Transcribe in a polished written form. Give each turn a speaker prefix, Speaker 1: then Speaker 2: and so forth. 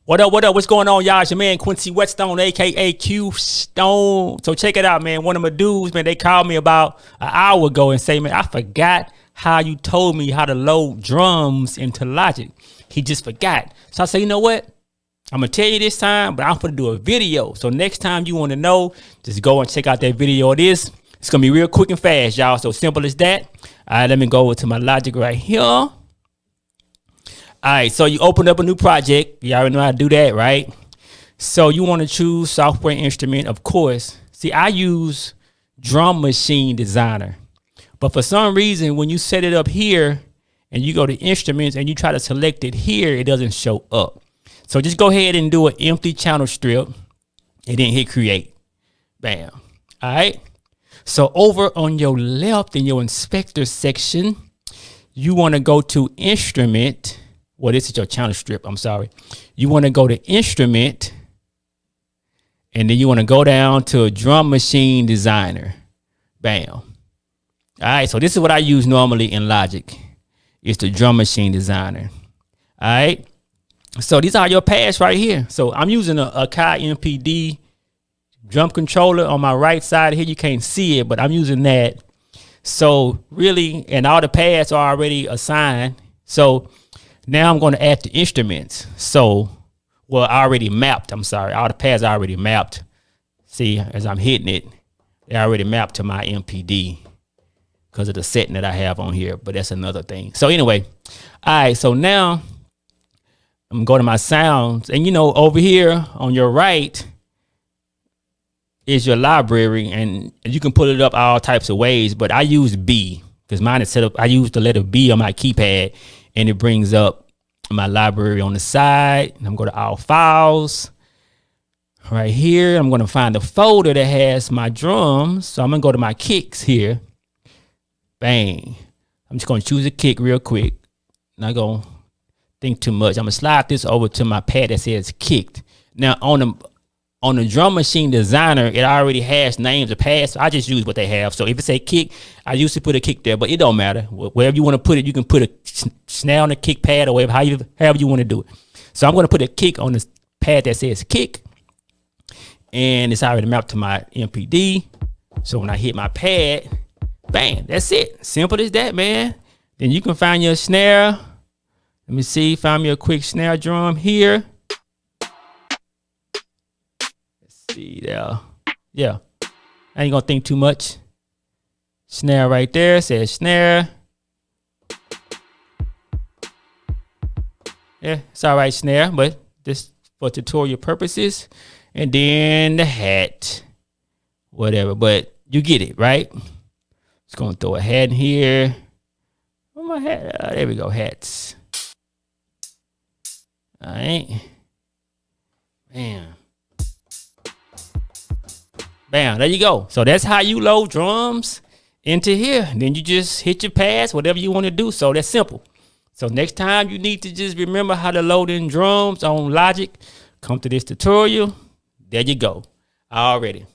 Speaker 1: What up, what up? What's going on, y'all? It's your man, Quincy Whetstone, a.k.a. Q Stone. So check it out, man. One of my dudes, man, they called me about an hour ago and say, man, I forgot how you told me how to load drums into Logic. He just forgot. So I say, you know what? I'm going to tell you this time, but I'm going to do a video. So next time you want to know, just go and check out that video. It's going to be real quick and fast, y'all. So simple as that. All right, let me go over to my Logic right here. All right, so you open up a new project. You already know how to do that, right? So you want to choose software instrument, of course. See, I use Drum Machine Designer. But for some reason, when you set it up here and you go to instruments and you try to select it here, it doesn't show up. So just go ahead and do an empty channel strip and then hit create. Bam. All right. So over on your left in your inspector section, you want to go to instrument. Well, this is your channel strip. I'm sorry. You want to go to instrument and then you want to go down to Drum Machine Designer. Bam. All right. So this is what I use normally in Logic. It's the Drum Machine Designer. All right. So these are your pads right here. So I'm using a Akai MPD drum controller on my right side here. You can't see it, but I'm using that. So really, and all the pads are already assigned. So now I'm going to add the instruments. So, well, already mapped. I'm sorry. All the pads are already mapped. See, as I'm hitting it, they're already mapped to my MPD because of the setting that I have on here. But that's another thing. So anyway, all right. So now I'm going to my sounds. And, you know, over here on your right is your library. And you can pull it up all types of ways. But I use B because mine is set up. I use the letter B on my keypad. And it brings up my library on the side. And I'm going to all files. Right here, I'm going to find the folder that has my drums. So I'm going to go to my kicks here. Bang. I'm just going to choose a kick real quick. Not going to think too much. I'm going to slide this over to my pad that says kicked. Now, on the Drum Machine Designer, it already has names of pads. So I just use what they have. So if it say kick, I used to put a kick there, but it don't matter. Wherever you want to put it, you can put a snare on the kick pad or whatever, however you want to do it. So I'm going to put a kick on this pad that says kick. And it's already mapped to my MPD. So when I hit my pad, bang, that's it. Simple as that, man. Then you can find your snare. Let me see, find me a quick snare drum here. See there. Yeah. I ain't gonna think too much. Snare right there says snare. Yeah, it's all right, snare, but just for tutorial purposes. And then the hat, whatever, but you get it, right? Just gonna throw a hat in here. Where's my hat? There we go, hats. All right. Man. Bam, there you go. So that's how you load drums into here. Then you just hit your pads, whatever you want to do. So that's simple. So next time you need to just remember how to load in drums on Logic, come to this tutorial. There you go. Already.